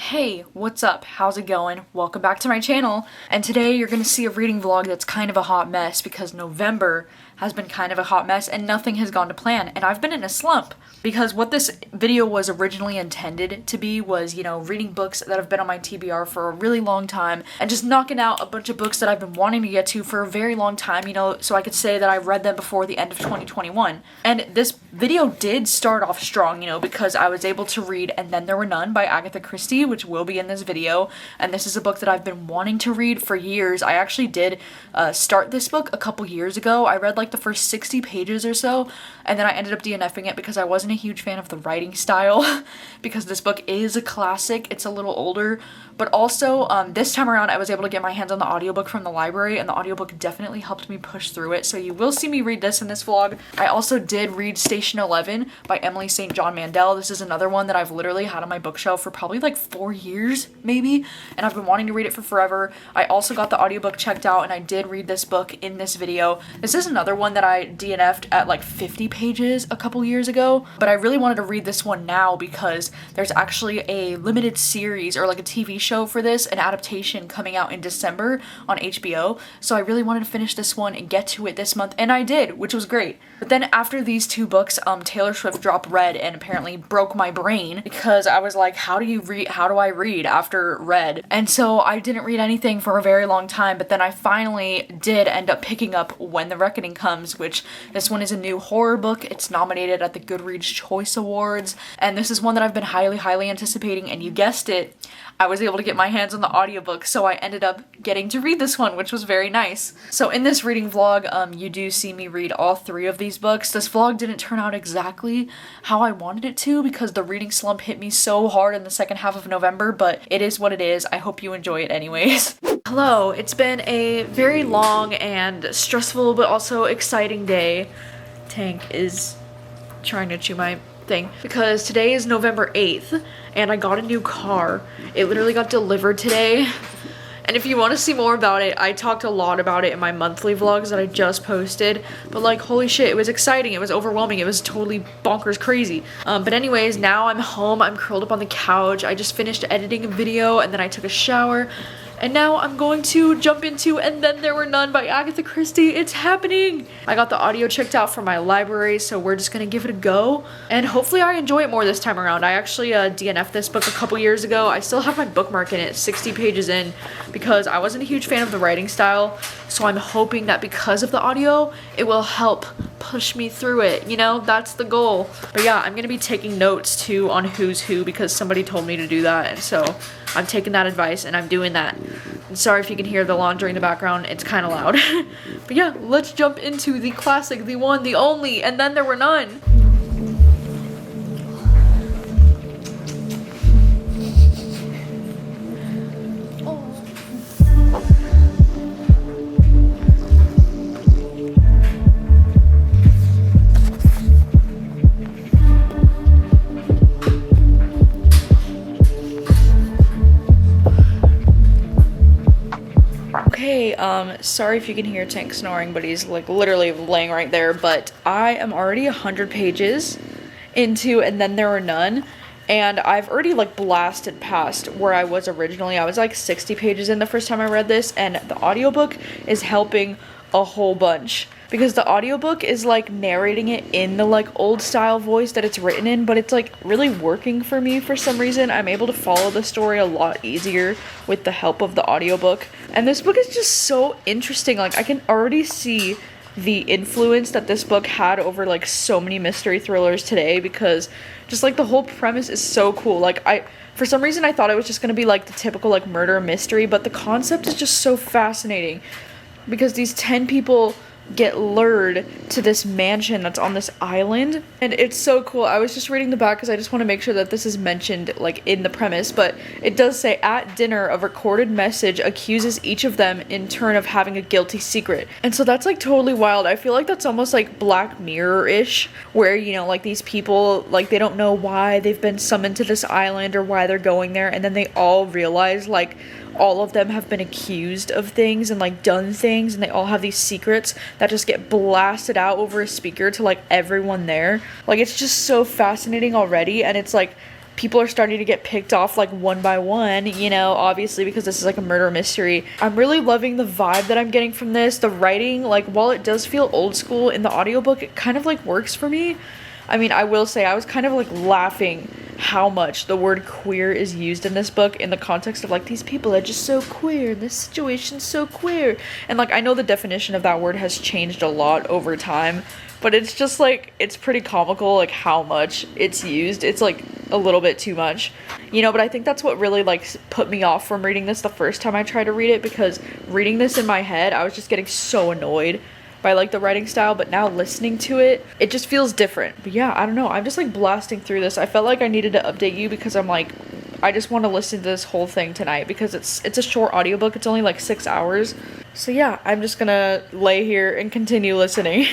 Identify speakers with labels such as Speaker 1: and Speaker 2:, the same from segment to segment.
Speaker 1: Hey, what's up? How's it going? Welcome back to my channel. And today you're gonna see a reading vlog that's kind of a hot mess because November has been kind of a hot mess and nothing has gone to plan. And I've been in a slump because what this video was originally intended to be was, reading books that have been on my TBR for a really long time and just knocking out a bunch of books that I've been wanting to get to for a very long time, so I could say that I read them before the end of 2021. And this video did start off strong, because I was able to read And Then There Were None by Agatha Christie, which will be in this video. And this is a book that I've been wanting to read for years. I actually did start this book a couple years ago. I read like the first 60 pages or so, and then I ended up DNFing it because I wasn't a huge fan of the writing style because this book is a classic. It's a little older, but also this time around I was able to get my hands on the audiobook from the library, and the audiobook definitely helped me push through it, so you will see me read this in this vlog. I also did read Station 11 by Emily St. John Mandel. This is another one that I've literally had on my bookshelf for probably like 4 years maybe, and I've been wanting to read it for forever. I also got the audiobook checked out and I did read this book in this video. This is another one that I DNF'd at like 50 pages a couple years ago, but I really wanted to read this one now because there's actually a limited series or like a TV show for this, an adaptation coming out in December on HBO, so I really wanted to finish this one and get to it this month, and I did, which was great. But then after these two books, Taylor Swift dropped Red and apparently broke my brain because I was like, how do I read after Red? And so I didn't read anything for a very long time, but then I finally did end up picking up When the Reckoning Comes, which this one is a new horror book. It's nominated at the Goodreads Choice Awards, and this is one that I've been highly anticipating, and you guessed it, I was able to get my hands on the audiobook, so I ended up getting to read this one, which was very nice. So in this reading vlog, you do see me read all three of these books. This vlog didn't turn out exactly how I wanted it to because the reading slump hit me so hard in the second half of November, but it is what it is. I hope you enjoy it anyways. Hello, it's been a very long and stressful but also exciting day. Tank is trying to chew my thing because today is November 8th and I got a new car. It literally got delivered today, and if you want to see more about it, I talked a lot about it in my monthly vlogs that I just posted, but like holy shit, it was exciting, it was overwhelming, it was totally bonkers crazy. But anyways, now I'm home, I'm curled up on the couch. I just finished editing a video and then I took a shower. And now I'm going to jump into And Then There Were None by Agatha Christie. It's happening! I got the audio checked out from my library, so we're just gonna give it a go. And hopefully I enjoy it more this time around. I actually DNF'd this book a couple years ago. I still have my bookmark in it, 60 pages in, because I wasn't a huge fan of the writing style. So I'm hoping that because of the audio, it will help push me through it. That's the goal. But yeah, I'm gonna be taking notes too on who's who because somebody told me to do that, and so I'm taking that advice and I'm doing that. And sorry if you can hear the laundry in the background, it's kind of loud. But yeah, let's jump into the classic, the one, the only, And Then There Were None. Okay, sorry if you can hear Tank snoring, but he's like literally laying right there, but I am already 100 pages into And Then There Were None, and I've already like blasted past where I was originally. I was like 60 pages in the first time I read this, and the audiobook is helping a whole bunch because the audiobook is like narrating it in the like old style voice that it's written in, but it's like really working for me for some reason. I'm able to follow the story a lot easier with the help of the audiobook. And this book is just so interesting. Like I can already see the influence that this book had over like so many mystery thrillers today because just like the whole premise is so cool. Like for some reason I thought it was just gonna be like the typical like murder mystery, but the concept is just so fascinating because these 10 people get lured to this mansion that's on this island, and it's so cool. I was just reading the back because I just want to make sure that this is mentioned like in the premise, but it does say at dinner a recorded message accuses each of them in turn of having a guilty secret. And so that's like totally wild. I feel like that's almost like Black Mirror-ish, where like these people, like they don't know why they've been summoned to this island or why they're going there, and then they all realize like all of them have been accused of things and like done things, and they all have these secrets that just get blasted out over a speaker to like everyone there. Like it's just so fascinating already, and it's like people are starting to get picked off like one by one, you know, obviously because this is like a murder mystery. I'm really loving the vibe that I'm getting from this. The writing, like while it does feel old school in the audiobook, it kind of like works for me. I mean, I will say I was kind of like laughing how much the word queer is used in this book in the context of like these people are just so queer, this situation's so queer. And like I know the definition of that word has changed a lot over time, but it's just like it's pretty comical like how much it's used. It's like a little bit too much, you know, but I think that's what really like put me off from reading this the first time I tried to read it, because reading this in my head I was just getting so annoyed by like the writing style, but now listening to it, it just feels different. But yeah, I don't know, I'm just like blasting through this. I felt like I needed to update you because I'm like, I just want to listen to this whole thing tonight because it's a short audiobook. It's only like 6 hours. So yeah, I'm just gonna lay here and continue listening.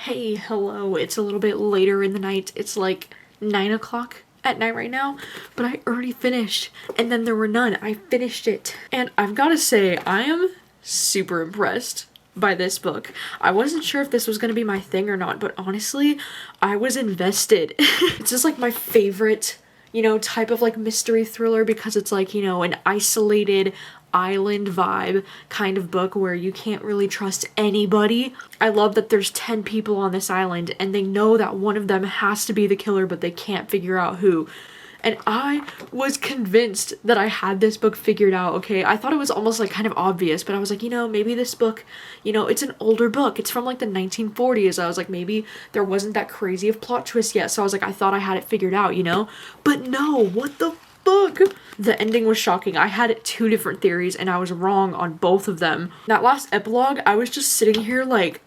Speaker 1: Hey, hello, it's a little bit later in the night. It's like 9 o'clock at night right now, but I already finished, and then there were none. I finished it, and I've got to say I am super impressed by this book. I wasn't sure if this was going to be my thing or not, but honestly I was invested. It's just like my favorite, you know, type of like mystery thriller, because it's like, you know, an isolated island vibe kind of book where you can't really trust anybody. I love that there's 10 people on this island and they know that one of them has to be the killer, but they can't figure out who. And I was convinced that I had this book figured out, okay? I thought it was almost like kind of obvious, but I was like, you know, maybe this book, you know, it's an older book. It's from like the 1940s. I was like, maybe there wasn't that crazy of plot twist yet. So I was like, I thought I had it figured out, you know? But no, what the fuck? The ending was shocking. I had 2 different theories and I was wrong on both of them. That last epilogue, I was just sitting here like,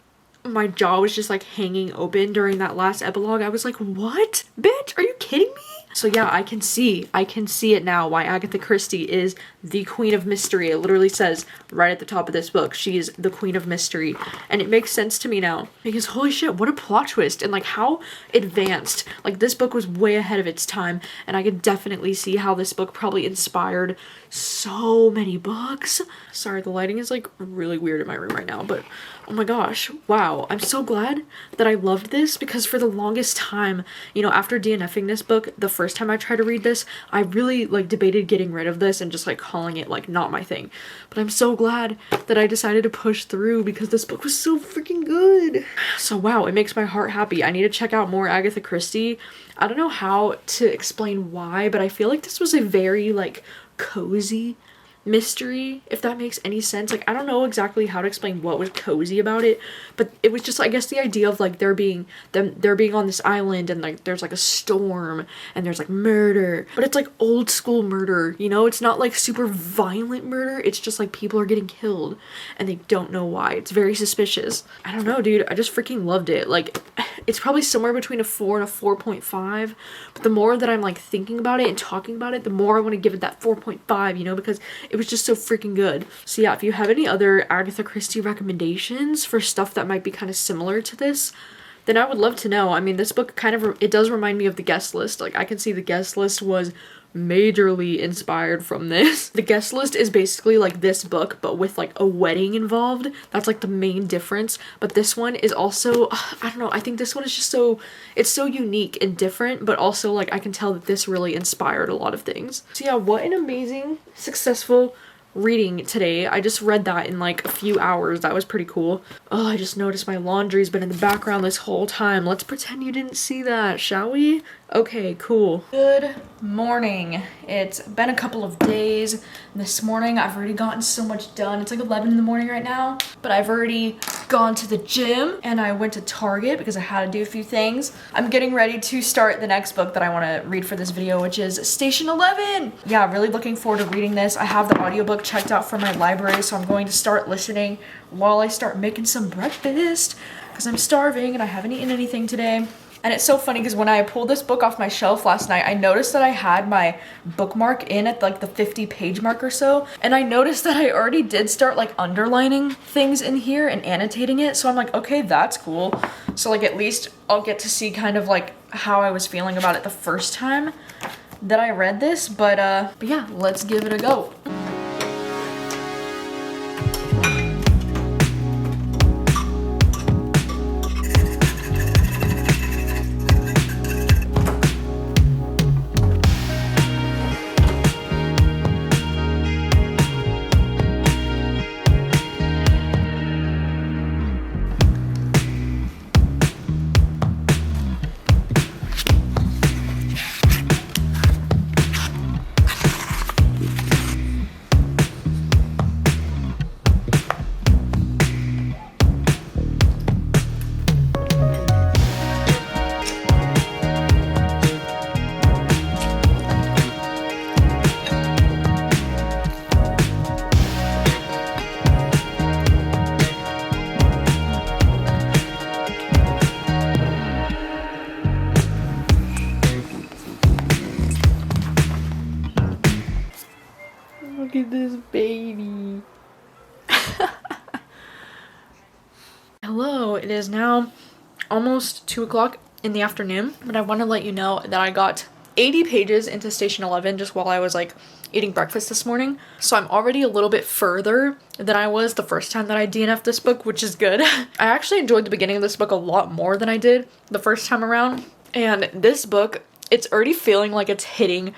Speaker 1: my jaw was just like hanging open during that last epilogue. I was like, what? Bitch, are you kidding me? So yeah, I can see it now why Agatha Christie is the queen of mystery. It literally says right at the top of this book, she is the queen of mystery. And it makes sense to me now, because holy shit, what a plot twist, and like how advanced. Like this book was way ahead of its time, and I could definitely see how this book probably inspired so many books. Sorry, the lighting is like really weird in my room right now, but oh my gosh, wow. I'm so glad that I loved this, because for the longest time, you know, after DNFing this book, the first time I tried to read this, I really like debated getting rid of this and just like calling it like not my thing. But I'm so glad that I decided to push through, because this book was so freaking good. So wow, it makes my heart happy. I need to check out more Agatha Christie. I don't know how to explain why, but I feel like this was a very like cozy mystery, if that makes any sense. Like I don't know exactly how to explain what was cozy about it, but it was just I guess the idea of like they're being on this island, and like there's like a storm and there's like murder, but it's like old school murder, you know? It's not like super violent murder. It's just like people are getting killed and they don't know why. It's very suspicious. I don't know, dude, I just freaking loved it. Like it's probably somewhere between a 4 and a 4.5, but the more that I'm like thinking about it and talking about it, the more I want to give it that 4.5, you know, because it was just so freaking good. So yeah, if you have any other Agatha Christie recommendations for stuff that might be kind of similar to this, then I would love to know. I mean, this book kind of, it does remind me of The Guest List. Like I can see The Guest List was majorly inspired from this. The Guest List is basically like this book, but with like a wedding involved. That's like the main difference. But this one is also, I don't know, I think this one is just so, it's so unique and different, but also like I can tell that this really inspired a lot of things. So yeah, what an amazing, successful reading today. I just read that in like a few hours. That was pretty cool. Oh, I just noticed my laundry's been in the background this whole time. Let's pretend you didn't see that, shall we? Okay, cool. Good morning. It's been a couple of days. This morning I've already gotten so much done. It's like 11 in the morning right now, but I've already gone to the gym and I went to Target because I had to do a few things. I'm getting ready to start the next book that I want to read for this video, which is Station 11. Yeah, really looking forward to reading this. I have the audiobook checked out from my library, so I'm going to start listening while I start making some breakfast because I'm starving and I haven't eaten anything today. And it's so funny because when I pulled this book off my shelf last night, I noticed that I had my bookmark in at like the 50-page mark or so. And I noticed that I already did start like underlining things in here and annotating it. So I'm like, okay, that's cool. So like at least I'll get to see kind of like how I was feeling about it the first time that I read this. But yeah, let's give it a go. Look at this baby. Hello, it is now almost 2 o'clock in the afternoon, but I want to let you know that I got 80 pages into Station 11 just while I was like eating breakfast this morning. So I'm already a little bit further than I was the first time that I DNF'd this book, which is good. I actually enjoyed the beginning of this book a lot more than I did the first time around. And this book, it's already feeling like it's hitting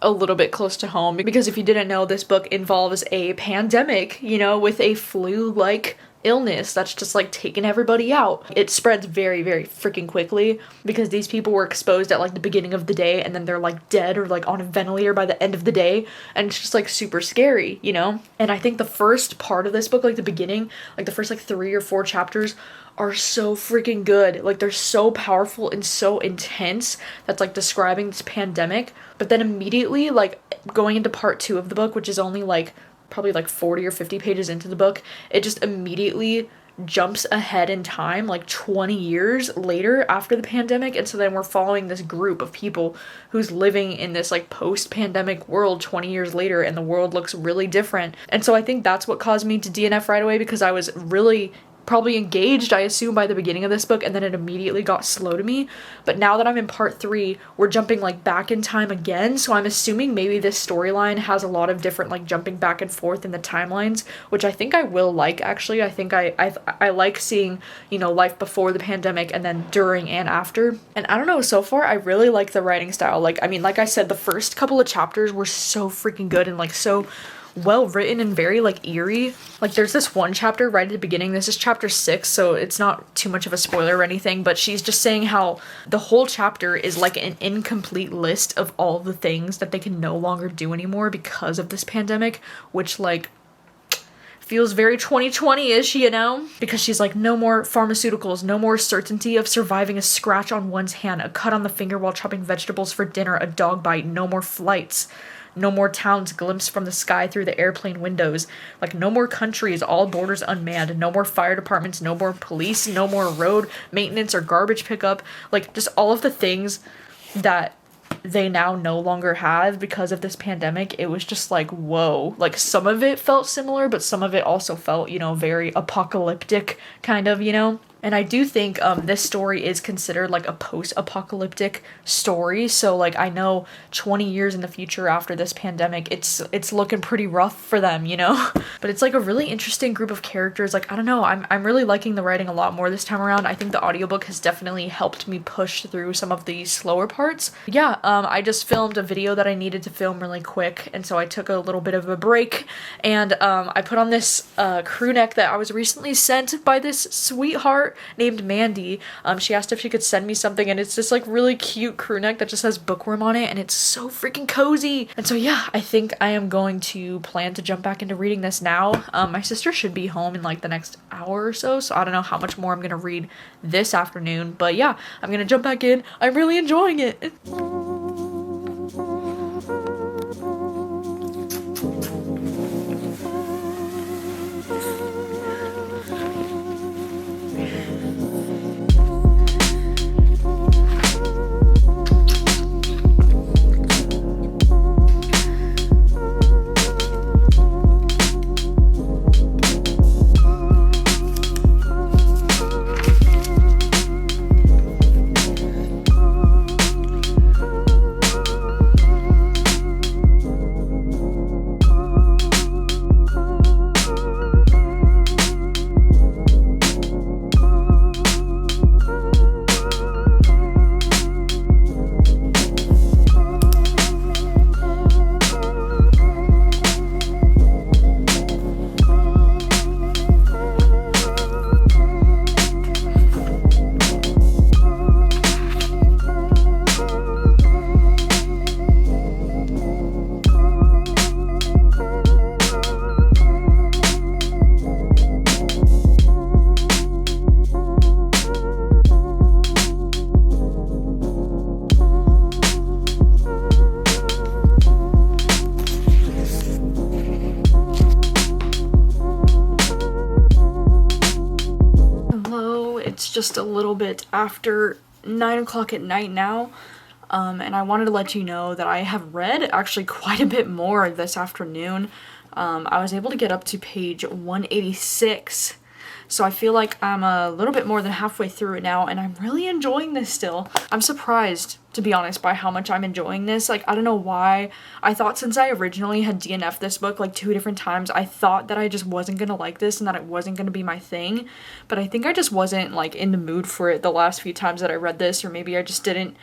Speaker 1: a little bit close to home, because if you didn't know, this book involves a pandemic, you know, with a flu-like illness that's just like taking everybody out. It spreads very, very freaking quickly because these people were exposed at like the beginning of the day and then they're like dead or like on a ventilator by the end of the day, and it's just like super scary, you know? And I think the first part of this book, like the beginning, like the first like 3 or 4 chapters are so freaking good. Like they're so powerful and so intense. That's like describing this pandemic. But then immediately like going into part 2 of the book, which is only like probably like 40 or 50 pages into the book, it just immediately jumps ahead in time like 20 years later after the pandemic. And so then we're following this group of people who's living in this like post-pandemic world 20 years later, and the world looks really different. And so I think that's what caused me to DNF right away, because I was really probably engaged, I assume, by the beginning of this book, and then it immediately got slow to me. But now that I'm in part 3, we're jumping like back in time again, so I'm assuming maybe this storyline has a lot of different like jumping back and forth in the timelines, which I think I will like. Actually, I think I like seeing, you know, life before the pandemic and then during and after. And I don't know, so far I really like the writing style. Like, I mean, like I said, the first couple of chapters were so freaking good and like so well written and very like eerie. Like there's this one chapter right at the beginning, this is chapter 6, so it's not too much of a spoiler or anything, but she's just saying how the whole chapter is like an incomplete list of all the things that they can no longer do anymore because of this pandemic, which like feels very 2020-ish, you know? Because she's like, no more pharmaceuticals, no more certainty of surviving a scratch on one's hand, a cut on the finger while chopping vegetables for dinner, a dog bite, no more flights. No more towns glimpsed from the sky through the airplane windows. Like, no more countries, all borders unmanned. No more fire departments, no more police, no more road maintenance or garbage pickup. Like, just all of the things that they now no longer have because of this pandemic. It was just like, whoa. Like, some of it felt similar, but some of it also felt, you know, very apocalyptic kind of, you know? And I do think this story is considered like a post-apocalyptic story. So like I know 20 years in the future after this pandemic, it's looking pretty rough for them, you know? But it's like a really interesting group of characters. Like, I don't know, I'm really liking the writing a lot more this time around. I think the audiobook has definitely helped me push through some of the slower parts. Yeah, I just filmed a video that I needed to film really quick, and so I took a little bit of a break, and I put on this crew neck that I was recently sent by this sweetheart named Mandy. She asked if she could send me something, and it's this like really cute crew neck that just has bookworm on it, and it's so freaking cozy. And so yeah, I think I am going to plan to jump back into reading this now. My sister should be home in like the next hour or so I don't know how much more I'm gonna read this afternoon, but yeah, I'm gonna jump back in. I'm really enjoying it. Just a little bit after 9 o'clock at night now, and I wanted to let you know that I have read actually quite a bit more this afternoon. I was able to get up to page 186. So I feel like I'm a little bit more than halfway through it now, and I'm really enjoying this still. I'm surprised, to be honest, by how much I'm enjoying this. Like, I don't know why. I thought since I originally had DNF'd this book like 2 different times, I thought that I just wasn't gonna like this and that it wasn't gonna be my thing. But I think I just wasn't like in the mood for it the last few times that I read this, or maybe I just didn't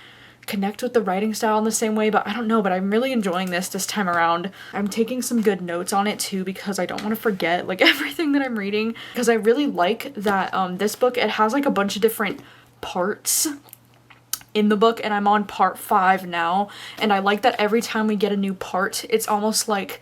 Speaker 1: connect with the writing style in the same way, but I don't know, but I'm really enjoying this time around. I'm taking some good notes on it too because I don't want to forget like everything that I'm reading, because I really like that this book, it has like a bunch of different parts in the book, and I'm on part 5 now, and I like that every time we get a new part, it's almost like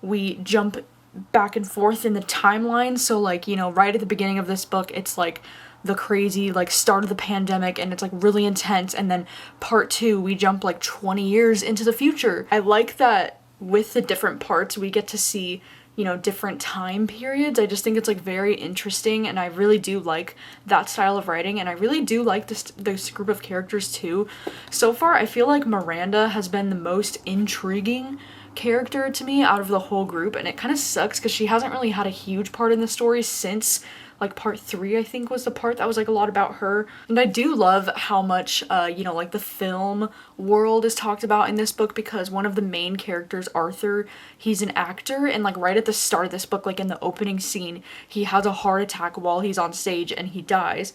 Speaker 1: we jump back and forth in the timeline. So like, you know, right at the beginning of this book, it's like the crazy like start of the pandemic and it's like really intense, and then part 2 we jump like 20 years into the future. I like that with the different parts we get to see, you know, different time periods. I just think it's like very interesting, and I really do like that style of writing, and I really do like this group of characters too. So far I feel like Miranda has been the most intriguing character to me out of the whole group, and it kind of sucks because she hasn't really had a huge part in the story since like part 3, I think, was the part that was like a lot about her. And I do love how much you know, like the film world is talked about in this book, because one of the main characters, Arthur, he's an actor, and like right at the start of this book, like in the opening scene, he has a heart attack while he's on stage and he dies.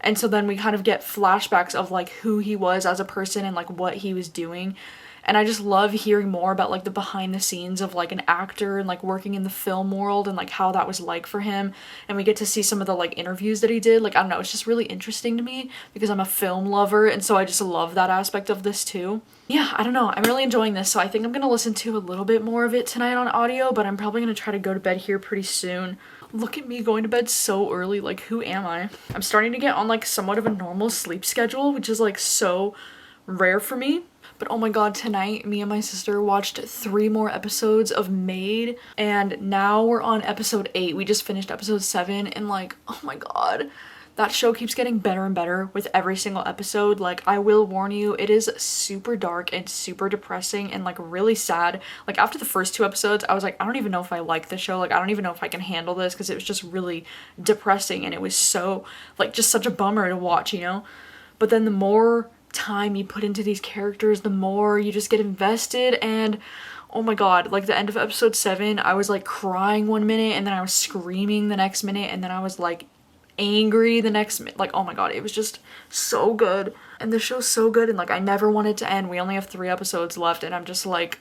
Speaker 1: And so then we kind of get flashbacks of like who he was as a person and like what he was doing. And I just love hearing more about like the behind the scenes of like an actor and like working in the film world and like how that was like for him. And we get to see some of the like interviews that he did. Like, I don't know, it's just really interesting to me because I'm a film lover, and so I just love that aspect of this too. Yeah, I don't know, I'm really enjoying this, so I think I'm gonna listen to a little bit more of it tonight on audio, but I'm probably gonna try to go to bed here pretty soon. Look at me going to bed so early, like who am I? I'm starting to get on like somewhat of a normal sleep schedule, which is like so rare for me. But oh my god, tonight me and my sister watched 3 more episodes of Maid, and now we're on episode 8. We just finished episode 7, and like, oh my god, that show keeps getting better and better with every single episode. Like, I will warn you, it is super dark and super depressing and like really sad. Like, after the first 2 episodes, I was like, I don't even know if I like the show. Like, I don't even know if I can handle this, because it was just really depressing, and it was so like just such a bummer to watch, you know? But then the more time you put into these characters, the more you just get invested. And oh my god, like the end of episode 7, I was like crying one minute, and then I was screaming the next minute, and then I was like angry the next minute. Like, oh my god, it was just so good, and the show's so good, and like I never want it to end. We only have 3 episodes left, and I'm just like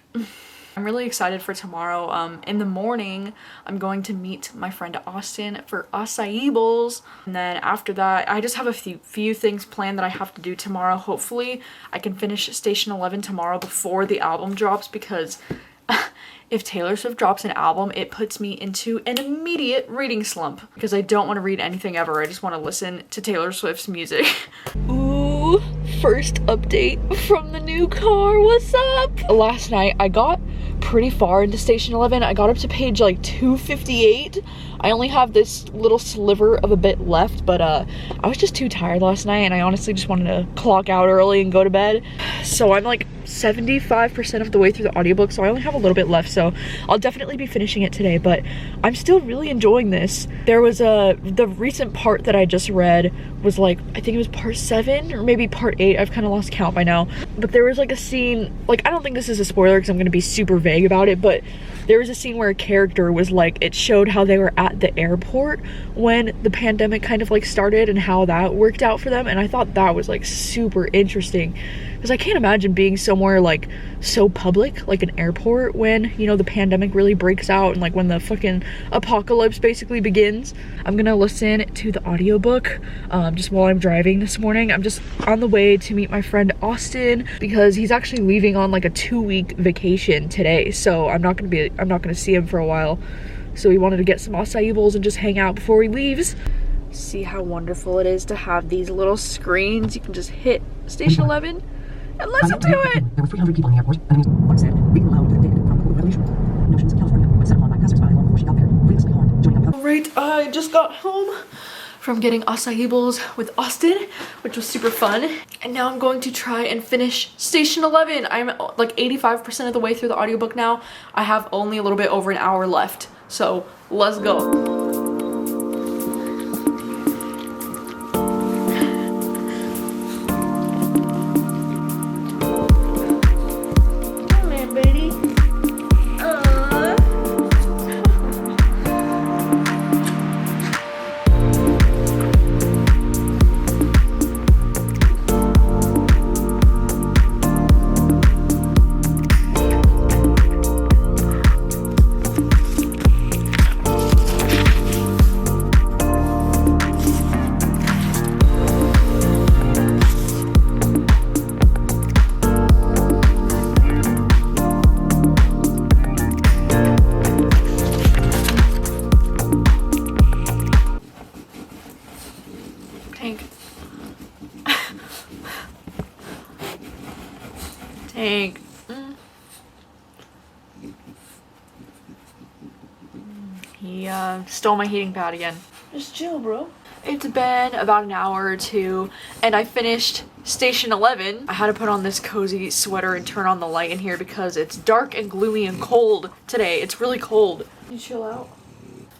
Speaker 1: I'm really excited for tomorrow. In the morning, I'm going to meet my friend Austin for acai bowls. And then after that, I just have a few things planned that I have to do tomorrow. Hopefully, I can finish Station 11 tomorrow before the album drops, because if Taylor Swift drops an album, it puts me into an immediate reading slump, because I don't want to read anything ever. I just want to listen to Taylor Swift's music. Ooh, first update from the new car. What's up? Last night, I got pretty far into Station 11. I got up to page like 258. I only have this little sliver of a bit left, but I was just too tired last night, and I honestly just wanted to clock out early and go to bed. So I'm like 75% of the way through the audiobook, so I only have a little bit left, so I'll definitely be finishing it today, but I'm still really enjoying this. There was the recent part that I just read was like, I think it was part 7 or maybe part 8, I've kind of lost count by now, but there was like a scene, like, I don't think this is a spoiler because I'm going to be super vague about it, but there was a scene where a character was like, it showed how they were at the airport when the pandemic kind of like started and how that worked out for them, and I thought that was like super interesting, because I can't imagine being somewhere like so public, like an airport, when, you know, the pandemic really breaks out and like when the fucking apocalypse basically begins. I'm gonna listen to the audiobook just while I'm driving this morning. I'm just on the way to meet my friend Austin, because he's actually leaving on like a 2-week vacation today, so I'm not gonna see him for a while. So he wanted to get some acai bowls and just hang out before he leaves. See how wonderful it is to have these little screens. You can just hit Station 11 and listen to it. There were 300 people in the airport, and the news said, reading aloud the data from the revolution. Notions of California was set upon by passersby long before she got there. Previously horned, joining up. Alright, I just got home from getting acai bowls with Austin, which was super fun. And now I'm going to try and finish Station 11. I'm like 85% of the way through the audiobook now. I have only a little bit over an hour left. So let's go. Tank. He stole my heating pad again. Just chill, bro. It's been about an hour or two and I finished Station 11. I had to put on this cozy sweater and turn on the light in here because it's dark and gloomy and cold today. It's really cold. Can you chill out?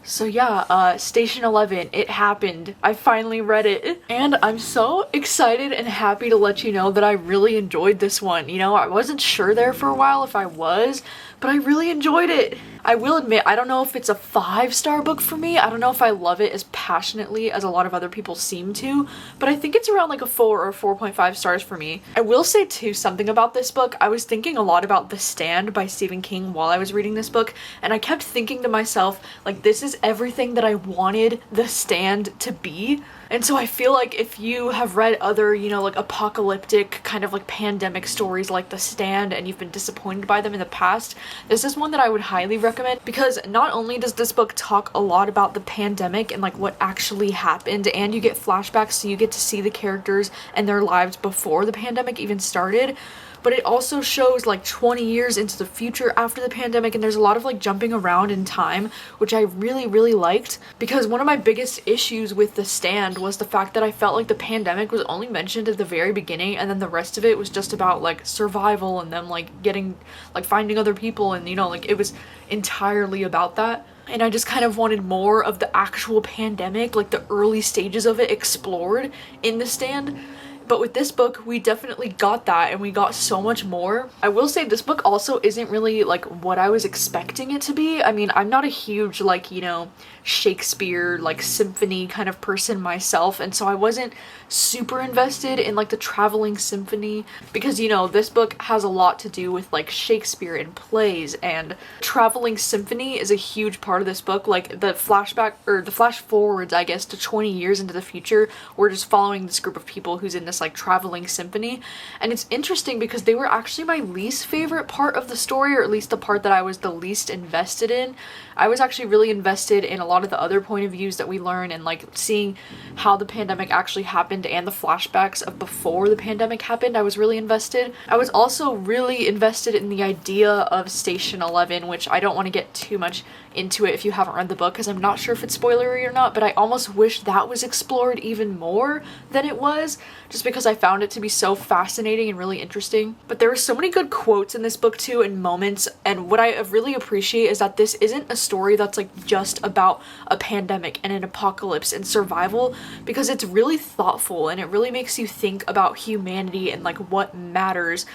Speaker 1: So yeah, Station 11, it happened. I finally read it. And I'm so excited and happy to let you know that I really enjoyed this one. You know, I wasn't sure there for a while if I was, but I really enjoyed it. I will admit, I don't know if it's a 5-star book for me. I don't know if I love it as passionately as a lot of other people seem to, but I think it's around like a 4 or 4.5 stars for me. I will say too something about this book. I was thinking a lot about The Stand by Stephen King while I was reading this book, and I kept thinking to myself, like, this is everything that I wanted The Stand to be. And so I feel like if you have read other, you know, like apocalyptic kind of like pandemic stories like The Stand and you've been disappointed by them in the past, this is one that I would highly recommend because not only does this book talk a lot about the pandemic and like what actually happened, and you get flashbacks so you get to see the characters and their lives before the pandemic even started, but it also shows like 20 years into the future after the pandemic, and there's a lot of like jumping around in time, which I really liked, because one of my biggest issues with The Stand was the fact that I felt like the pandemic was only mentioned at the very beginning and then the rest of it was just about like survival and them like getting like finding other people, and you know, like it was entirely about that. And I just kind of wanted more of the actual pandemic, like the early stages of it explored in The Stand. But with this book, we definitely got that, and we got so much more. I will say this book also isn't really like what I was expecting it to be. I mean, I'm not a huge like, you know, Shakespeare like symphony kind of person myself, and so I wasn't super invested in like the traveling symphony because, you know, this book has a lot to do with like Shakespeare and plays, and traveling symphony is a huge part of this book. Like the flashback or the flash forwards, I guess, to 20 years into the future, we're just following this group of people who's in this like traveling symphony, and it's interesting because they were actually my least favorite part of the story, or at least the part that I was the least invested in. I was actually really invested in a lot of the other point of views that we learn and like seeing how the pandemic actually happened and the flashbacks of before the pandemic happened. I was really invested. I was also really invested in the idea of Station 11, which I don't want to get too much into it if you haven't read the book because I'm not sure if it's spoilery or not, but I almost wish that was explored even more than it was, just because I found it to be so fascinating and really interesting. But there were so many good quotes in this book too, and moments, and what I really appreciate is that this isn't a story that's like just about a pandemic and an apocalypse and survival, because it's really thoughtful and it really makes you think about humanity and like what matters.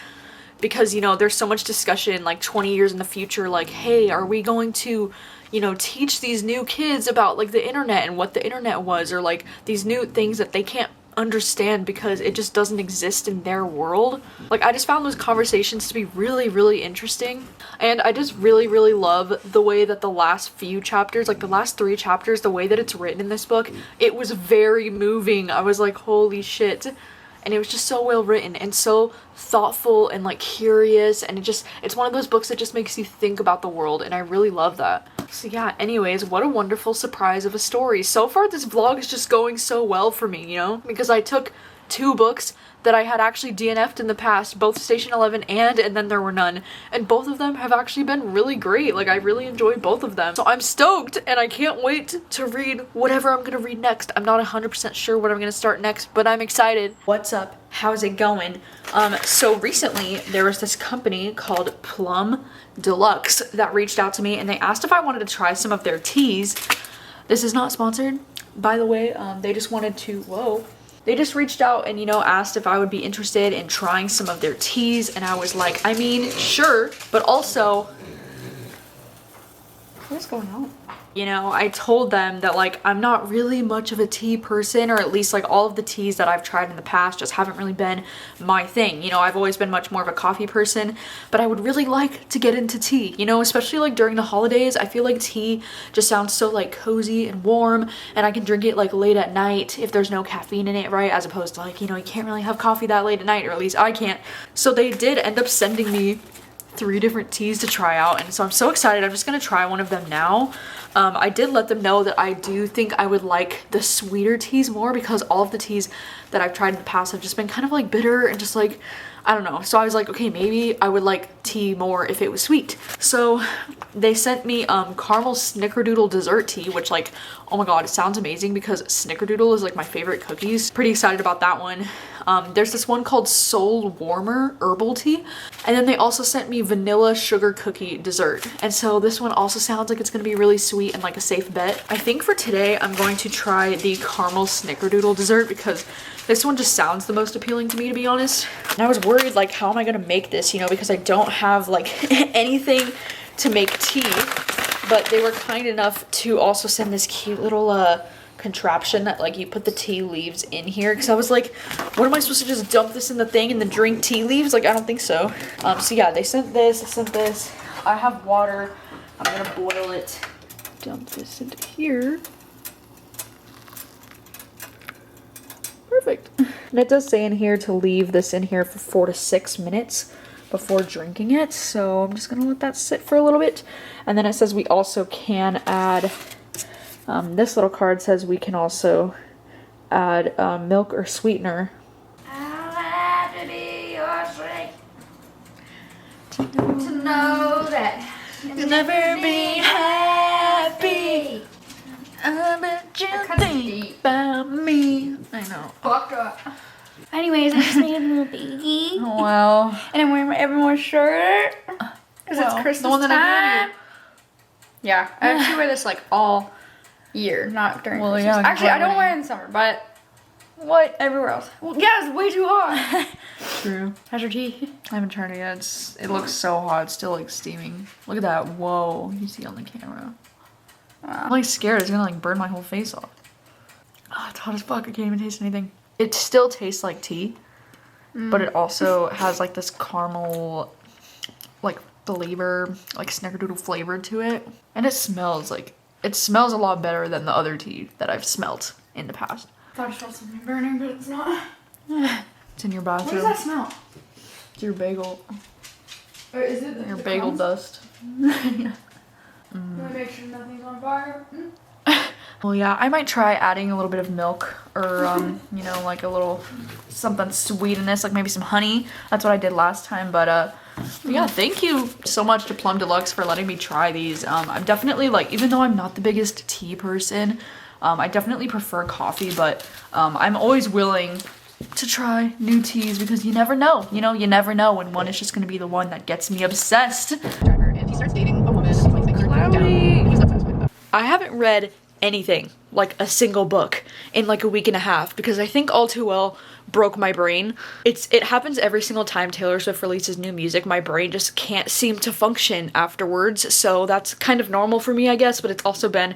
Speaker 1: Because, you know, there's so much discussion like 20 years in the future, like, hey, are we going to, you know, teach these new kids about like the internet and what the internet was, or like these new things that they can't understand because it just doesn't exist in their world. Like, I just found those conversations to be really interesting, and I just really love the way that the last few chapters, like the last 3 chapters, the way that it's written in this book, it was very moving. I was like, holy shit. And it was just so well written and so thoughtful and like curious, and it's one of those books that just makes you think about the world, and I really love that. So yeah, anyways, what a wonderful surprise of a story. So far this vlog is just going so well for me, you know, because I took 2 books that I had actually DNF'd in the past, both Station 11 and then There Were None, and both of them have actually been really great. Like, I really enjoyed both of them. So I'm stoked, and I can't wait to read whatever I'm gonna read next. I'm not 100% sure what I'm gonna start next, but I'm excited. What's up? How's it going? So recently there was this company called Plum Deluxe that reached out to me, and they asked if I wanted to try some of their teas. This is not sponsored, by the way. They just wanted to, they just reached out and, you know, asked if I would be interested in trying some of their teas, and I was like, I mean, sure, but also, what's going on? You know, I told them that, like, I'm not really much of a tea person, or at least, like, all of the teas that I've tried in the past just haven't really been my thing. You know, I've always been much more of a coffee person, but I would really like to get into tea, you know, especially, like, during the holidays. I feel like tea just sounds so, like, cozy and warm, and I can drink it, like, late at night if there's no caffeine in it, right? As opposed to, like, you know, you can't really have coffee that late at night, or at least I can't. So they did end up sending me 3 different teas to try out, and so I'm so excited. I'm just gonna try one of them now. I did let them know that I do think I would like the sweeter teas more, because all of the teas that I've tried in the past have just been kind of like bitter and just like, I don't know. So I was like, okay, maybe I would like tea more if it was sweet. So they sent me caramel snickerdoodle dessert tea, which, like, oh my god, it sounds amazing because snickerdoodle is like my favorite cookies. Pretty excited about that one. There's this one called Soul Warmer herbal tea, and then they also sent me vanilla sugar cookie dessert, and so this one also sounds like it's gonna be really sweet and like a safe bet. I think for today I'm going to try the caramel snickerdoodle dessert because this one just sounds the most appealing to me, to be honest. And I was worried, like, how am I gonna make this, you know, because I don't have like anything to make tea, but they were kind enough to also send this cute little contraption that, like, you put the tea leaves in here, because I was like, what am I supposed to just dump this in the thing and then drink tea leaves? Like, I don't think so. So yeah, they sent this. I have water. I'm gonna boil it. Dump this into here. Perfect. And it does say in here to leave this in here for 4 to 6 minutes before drinking it, so I'm just gonna let that sit for a little bit. And then it says we also can add, this little card says we can also add milk or sweetener. I'll have to be your strength to know that you'll never be happy. I bet you think about me. I know.
Speaker 2: Fuck up. Anyways, I just made a little baby.
Speaker 1: Well.
Speaker 2: And I'm wearing my Evermore shirt. Because it's Christmas
Speaker 1: the one that I
Speaker 2: time. Yeah, I actually wear this like all year, not during Christmas.
Speaker 1: Yeah,
Speaker 2: actually, I don't wear it in summer, but what everywhere else? Well, yeah, it's way too hot.
Speaker 1: True.
Speaker 2: How's your tea?
Speaker 1: I haven't turned it yet. It looks so hot. It's still like steaming. Look at that. Whoa. You see on the camera. I'm like scared it's gonna like burn my whole face off. Oh, it's hot as fuck. I can't even taste anything. It still tastes like tea, but it also has like this caramel like flavor, like snickerdoodle flavor to it. And it smells a lot better than the other tea that I've smelt in the past.
Speaker 2: I thought I smelled something burning, but it's not.
Speaker 1: It's in your bathroom.
Speaker 2: What does that smell?
Speaker 1: It's your bagel.
Speaker 2: Or is it
Speaker 1: Your bagel
Speaker 2: crumbs?
Speaker 1: dust.
Speaker 2: Want to make sure nothing's on fire?
Speaker 1: Well, yeah, I might try adding a little bit of milk or, you know, like a little something sweet in this, like maybe some honey. That's what I did last time, but yeah, thank you so much to Plum Deluxe for letting me try these. I'm definitely, like, even though I'm not the biggest tea person, I definitely prefer coffee, but I'm always willing to try new teas because you never know, you know, you never know when one is just going to be the one that gets me obsessed.
Speaker 3: And he starts dating a woman.
Speaker 1: I haven't read anything, like a single book, in like a week and a half because I think All Too Well broke my brain. It happens every single time Taylor Swift releases new music. My brain just can't seem to function afterwards, so that's kind of normal for me, I guess, but it's also been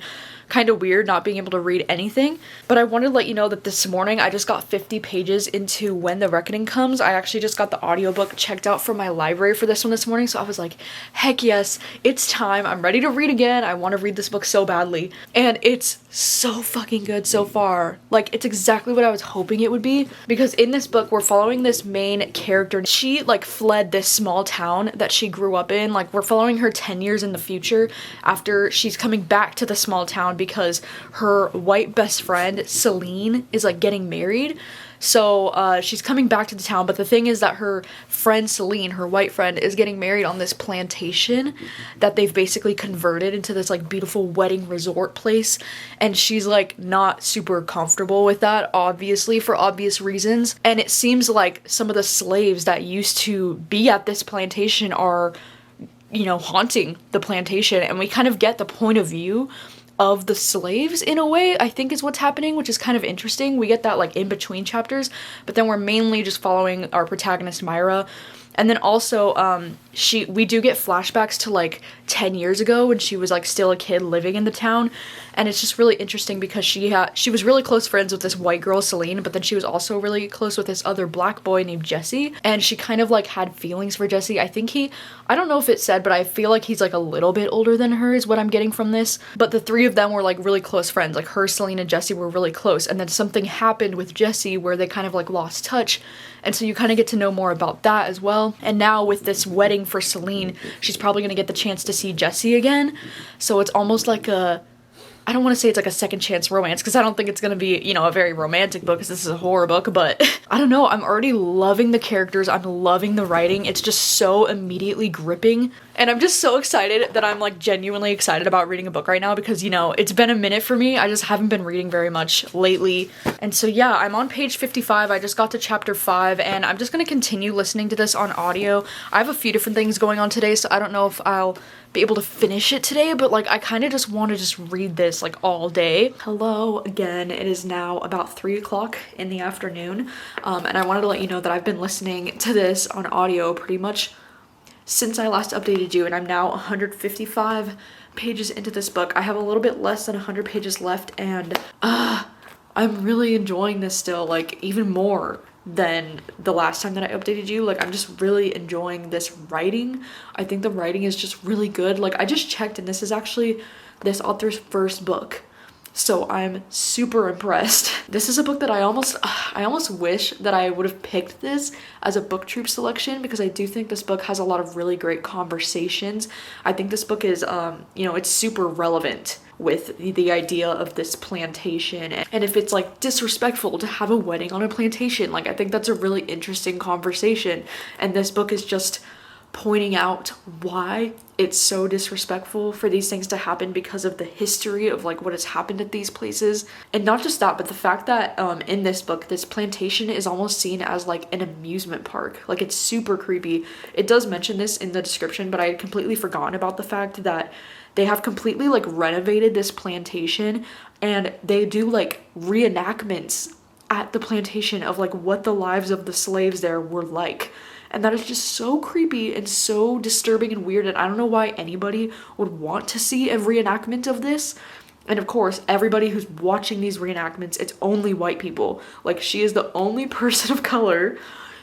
Speaker 1: kind of weird not being able to read anything. But I wanted to let you know that this morning I just got 50 pages into When the Reckoning Comes. I actually just got the audiobook checked out from my library for this one this morning, so I was like, heck yes, it's time. I'm ready to read again. I want to read this book so badly. And it's so fucking good so far. Like, it's exactly what I was hoping it would be, because in this book we're following this main character. She like fled this small town that she grew up in. Like, we're following her 10 years in the future after she's coming back to the small town because her white best friend Celine is like getting married So she's coming back to the town, but the thing is that her friend Celine, her white friend, is getting married on this plantation that they've basically converted into this like beautiful wedding resort place, and she's like not super comfortable with that, obviously, for obvious reasons. And it seems like some of the slaves that used to be at this plantation are, you know, haunting the plantation, and we kind of get the point of view of the slaves in a way, I think is what's happening, which is kind of interesting. We get that like in between chapters, but then we're mainly just following our protagonist Myra. And then also we do get flashbacks to like 10 years ago when she was like still a kid living in the town, and it's just really interesting because she was really close friends with this white girl Celine, but then she was also really close with this other black boy named Jesse, and she kind of like had feelings for Jesse. I don't know if it said, but I feel like he's like a little bit older than her is what I'm getting from this. But the three of them were like really close friends, like her, Celine, and Jesse were really close, and then something happened with Jesse where they kind of like lost touch, and so you kind of get to know more about that as well. And now with this wedding for Celine, she's probably gonna get the chance to see Jesse again, so it's almost like I don't want to say it's like a second chance romance, because I don't think it's going to be, you know, a very romantic book, because this is a horror book, but I don't know, I'm already loving the characters, I'm loving the writing, it's just so immediately gripping, and I'm just so excited that I'm like genuinely excited about reading a book right now, because, you know, it's been a minute for me, I just haven't been reading very much lately. And so yeah, I'm on page 55, I just got to chapter 5, and I'm just going to continue listening to this on audio. I have a few different things going on today, so I don't know if I'll be able to finish it today, but like I kind of just want to just read this like all day. Hello again, it is now about 3 o'clock in the afternoon, and I wanted to let you know that I've been listening to this on audio pretty much since I last updated you, and I'm now 155 pages into this book. I have a little bit less than 100 pages left, and I'm really enjoying this still, like even more than the last time that I updated you. Like I'm just really enjoying this writing. I think the writing is just really good. Like I just checked, and this is actually this author's first book, so I'm super impressed. This is a book that I almost wish that I would have picked this as a booktube selection, because I do think this book has a lot of really great conversations. I think this book is you know, it's super relevant with the idea of this plantation, and if it's like disrespectful to have a wedding on a plantation. Like I think that's a really interesting conversation, and this book is just pointing out why it's so disrespectful for these things to happen because of the history of like what has happened at these places. And not just that, but the fact that in this book, this plantation is almost seen as like an amusement park. Like it's super creepy. It does mention this in the description, but I had completely forgotten about the fact that they have completely like renovated this plantation, and they do like reenactments at the plantation of like what the lives of the slaves there were like. And that is just so creepy and so disturbing and weird, and I don't know why anybody would want to see a reenactment of this. And of course, everybody who's watching these reenactments, it's only white people. Like she is the only person of color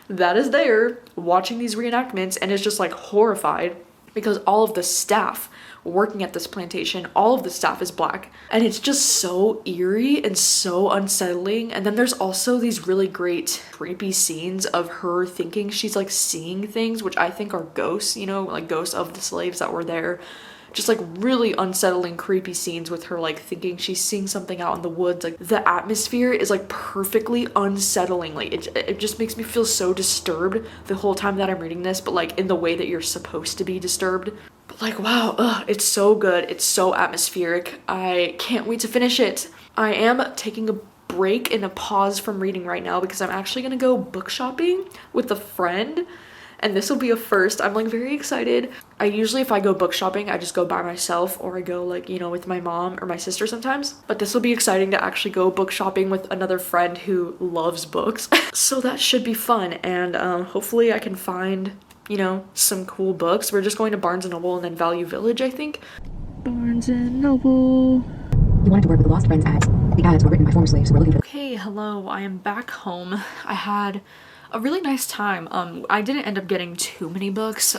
Speaker 1: that is there watching these reenactments, and is just like horrified because all of the staff working at this plantation, all of the staff is black, and it's just so eerie and so unsettling. And then there's also these really great creepy scenes of her thinking she's like seeing things, which I think are ghosts, you know, like ghosts of the slaves that were there. Just like really unsettling, creepy scenes with her like thinking she's seeing something out in the woods. Like the atmosphere is like perfectly unsettling. Like it just makes me feel so disturbed the whole time that I'm reading this, but like in the way that you're supposed to be disturbed. But like, wow, it's so good. It's so atmospheric. I can't wait to finish it. I am taking a break and a pause from reading right now because I'm actually gonna go book shopping with a friend. And this will be a first. I'm like very excited. I usually, if I go book shopping, I just go by myself, or I go like, you know, with my mom or my sister sometimes. But this will be exciting to actually go book shopping with another friend who loves books. So that should be fun. And hopefully I can find, you know, some cool books. We're just going to Barnes & Noble and then Value Village, I think. Barnes & Noble.
Speaker 3: You wanted to work with the lost friends ads. The ads were written by former slaves who were looking for...
Speaker 1: Okay, hello. I am back home. I had a really nice time. I didn't end up getting too many books.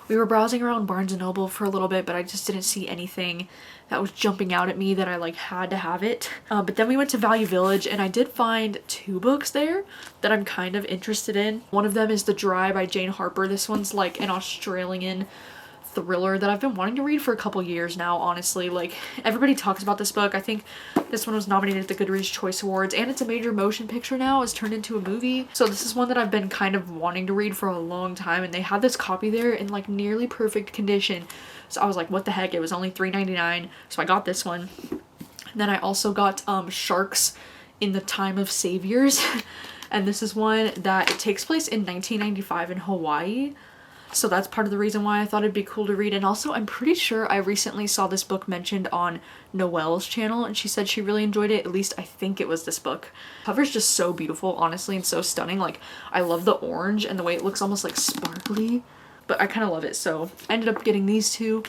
Speaker 1: We were browsing around Barnes & Noble for a little bit, but I just didn't see anything that was jumping out at me that I like had to have it. But then we went to Value Village, and I did find 2 books there that I'm kind of interested in. One of them is The Dry by Jane Harper. This one's like an Australian thriller that I've been wanting to read for a couple years now, honestly. Like, everybody talks about this book. I think this one was nominated at the Goodreads Choice Awards, and it's a major motion picture now. It's turned into a movie. So this is one that I've been kind of wanting to read for a long time, and they had this copy there in like nearly perfect condition. So I was like, what the heck? It was only $3.99, so I got this one. And then I also got Sharks in the Time of Saviors. And this is one that it takes place in 1995 in Hawaii. So that's part of the reason why I thought it'd be cool to read. And also, I'm pretty sure I recently saw this book mentioned on Noelle's channel, and she said she really enjoyed it. At least I think it was this book. The cover's just so beautiful, honestly, and so stunning. Like, I love the orange and the way it looks almost like sparkly, but I kind of love it. So I ended up getting these two.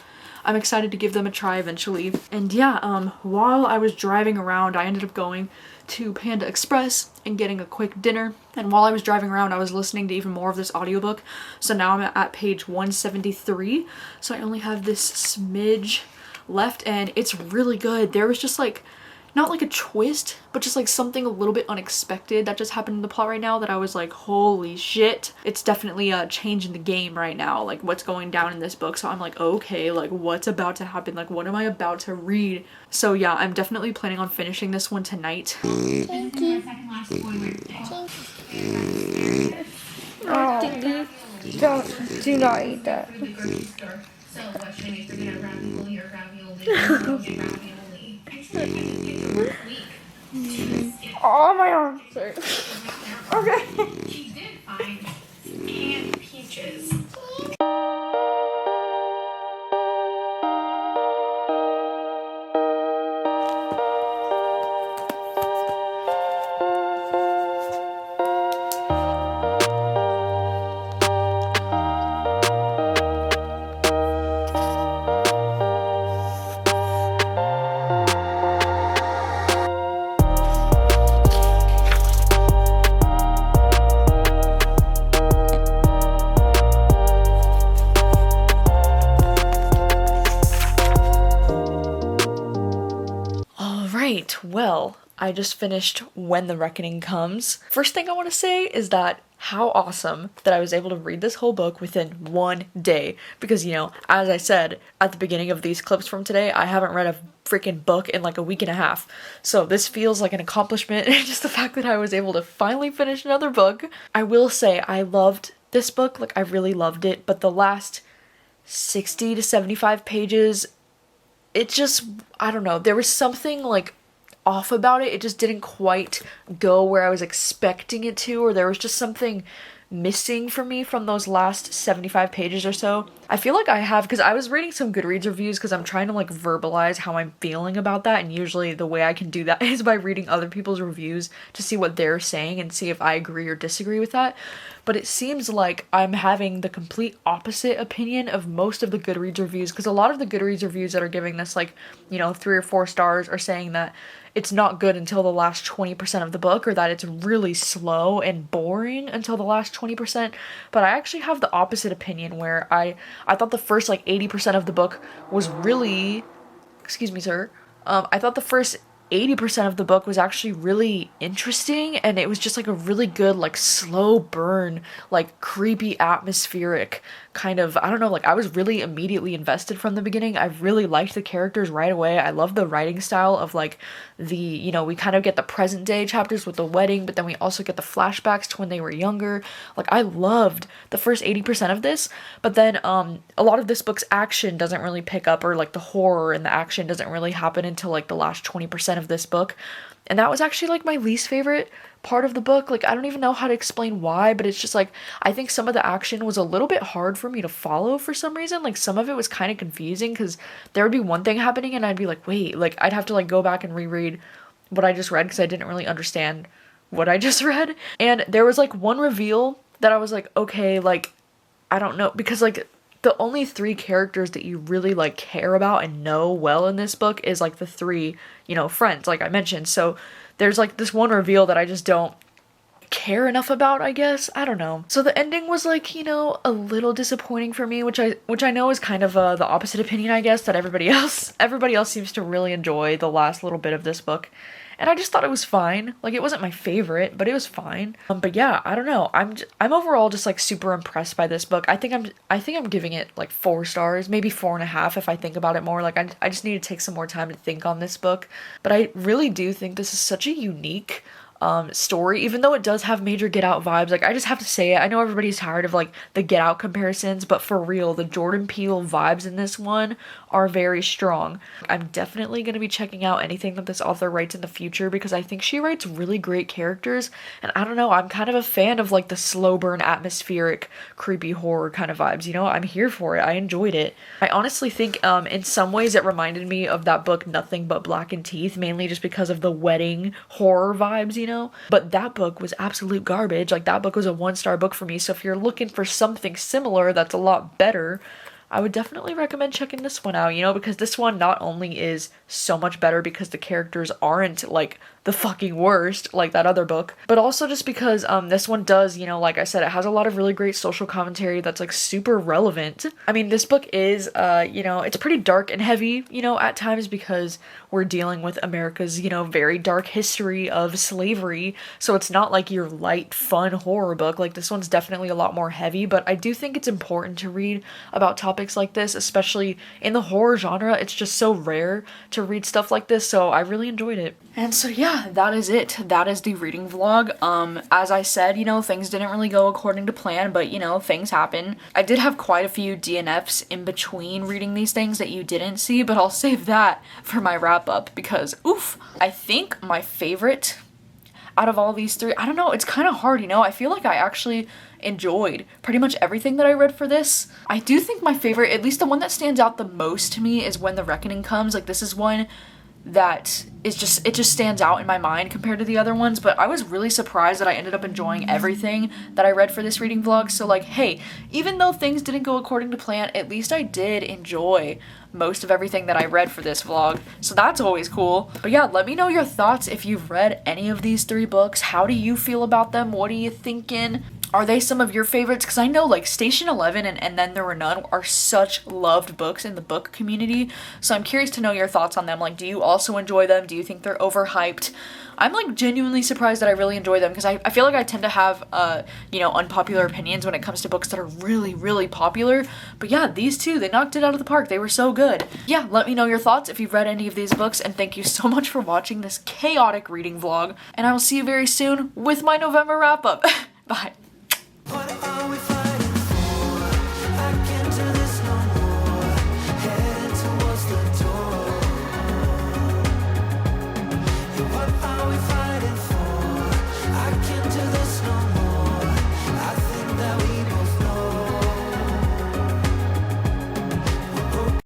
Speaker 1: I'm excited to give them a try eventually. And yeah, while I was driving around, I ended up going to Panda Express and getting a quick dinner. And while I was driving around, I was listening to even more of this audiobook. So now I'm at page 173. So I only have this smidge left, and it's really good. There was just like, not like a twist, but just like something a little bit unexpected that just happened in the plot right now that I was like, holy shit. It's definitely a change in the game right now, like what's going down in this book. So I'm like, okay, like what's about to happen? Like, what am I about to read? So yeah, I'm definitely planning on finishing this one tonight.
Speaker 2: Thank you. Oh, do not eat that. Oh, my arms hurt. Okay. She did find canned peaches.
Speaker 1: Well, I just finished When the Reckoning Comes. First thing I want to say is that how awesome that I was able to read this whole book within one day. Because, you know, as I said at the beginning of these clips from today, I haven't read a freaking book in like a week and a half. So this feels like an accomplishment. And just the fact that I was able to finally finish another book. I will say I loved this book. Like, I really loved it. But the last 60 to 75 pages, it just, I don't know. There was something like off about it. It just didn't quite go where I was expecting it to, or there was just something missing for me from those last 75 pages or so. I feel like I have, because I was reading some Goodreads reviews because I'm trying to like verbalize how I'm feeling about that, and usually the way I can do that is by reading other people's reviews to see what they're saying and see if I agree or disagree with that. But it seems like I'm having the complete opposite opinion of most of the Goodreads reviews, because a lot of the Goodreads reviews that are giving this like, you know, 3 or 4 stars are saying that it's not good until the last 20% of the book, or that it's really slow and boring until the last 20%. But I actually have the opposite opinion, where I thought the first like 80% of the book was really, excuse me, sir. I thought the first 80% of the book was actually really interesting, and it was just like a really good like slow burn, like creepy atmospheric kind of, I don't know, like I was really immediately invested from the beginning. I really liked the characters right away. I love the writing style of like the, you know, we kind of get the present day chapters with the wedding, but then we also get the flashbacks to when they were younger. Like, I loved the first 80% of this, but then a lot of this book's action doesn't really pick up, or like the horror and the action doesn't really happen until like the last 20% of this book. And that was actually like my least favorite part of the book. Like, I don't even know how to explain why, but it's just like, I think some of the action was a little bit hard for me to follow for some reason. Like, some of it was kind of confusing, because there would be one thing happening and I'd be like, wait, like I'd have to like go back and reread what I just read, because I didn't really understand what I just read. And there was like one reveal that I was like, okay, like, I don't know, because like the only 3 characters that you really like care about and know well in this book is like the 3, you know, friends, like I mentioned. So there's like this one reveal that I just don't care enough about, I guess. I don't know. So the ending was like, you know, a little disappointing for me, which I know is kind of the opposite opinion, I guess, that everybody else seems to really enjoy the last little bit of this book. and I just thought it was fine. Like, it wasn't my favorite, but it was fine. But yeah, I don't know. I'm overall just like super impressed by this book. I think I'm giving it like 4 stars, maybe 4.5 if I think about it more. Like, I just need to take some more time to think on this book. But I really do think this is such a unique story, even though it does have major Get Out vibes. Like, I just have to say it. I know everybody's tired of like the Get Out comparisons, but for real, the Jordan Peele vibes in this one are very strong. I'm definitely going to be checking out anything that this author writes in the future because I think she writes really great characters, and I don't know, I'm kind of a fan of like the slow burn, atmospheric, creepy horror kind of vibes, you know? I'm here for it. I enjoyed it. I honestly think in some ways it reminded me of that book Nothing But Blackened Teeth, mainly just because of the wedding horror vibes, you know? But that book was absolute garbage. Like, that book was a 1-star book for me, so if you're looking for something similar that's a lot better, I would definitely recommend checking this one out, you know, because this one not only is so much better because the characters aren't like the fucking worst like that other book, but also just because this one does, you know, like I said, it has a lot of really great social commentary that's like super relevant. I mean, this book is you know, it's pretty dark and heavy, you know, at times because we're dealing with America's, you know, very dark history of slavery, so it's not like your light fun horror book. Like, this one's definitely a lot more heavy, but I do think it's important to read about topics like this, especially in the horror genre. It's just so rare to read stuff like this, so I really enjoyed it. And so yeah, that is it. That is the reading vlog. As I said, you know, things didn't really go according to plan, but you know, things happen. I did have quite a few DNFs in between reading these things that you didn't see, but I'll save that for my wrap up because oof, I think my favorite out of all these 3, I don't know, it's kind of hard, you know? I feel like I actually enjoyed pretty much everything that I read for this. I do think my favorite, at least the one that stands out the most to me, is When the Reckoning Comes. Like, this is one that is just, it just stands out in my mind compared to the other ones, but I was really surprised that I ended up enjoying everything that I read for this reading vlog. So like, hey, even though things didn't go according to plan, at least I did enjoy most of everything that I read for this vlog, so that's always cool. But yeah, let me know your thoughts if you've read any of these 3 books. How do you feel about them? What are you thinking? Are they some of your favorites? Because I know like Station 11 and Then There Were None are such loved books in the book community, so I'm curious to know your thoughts on them. Like, do you also enjoy them? Do you think they're overhyped? I'm like genuinely surprised that I really enjoy them because I feel like I tend to have you know, unpopular opinions when it comes to books that are really, really popular. But yeah, these 2, they knocked it out of the park. They were so good. Yeah, let me know your thoughts if you've read any of these books, and thank you so much for watching this chaotic reading vlog, and I will see you very soon with my November wrap up. Bye.
Speaker 4: What are we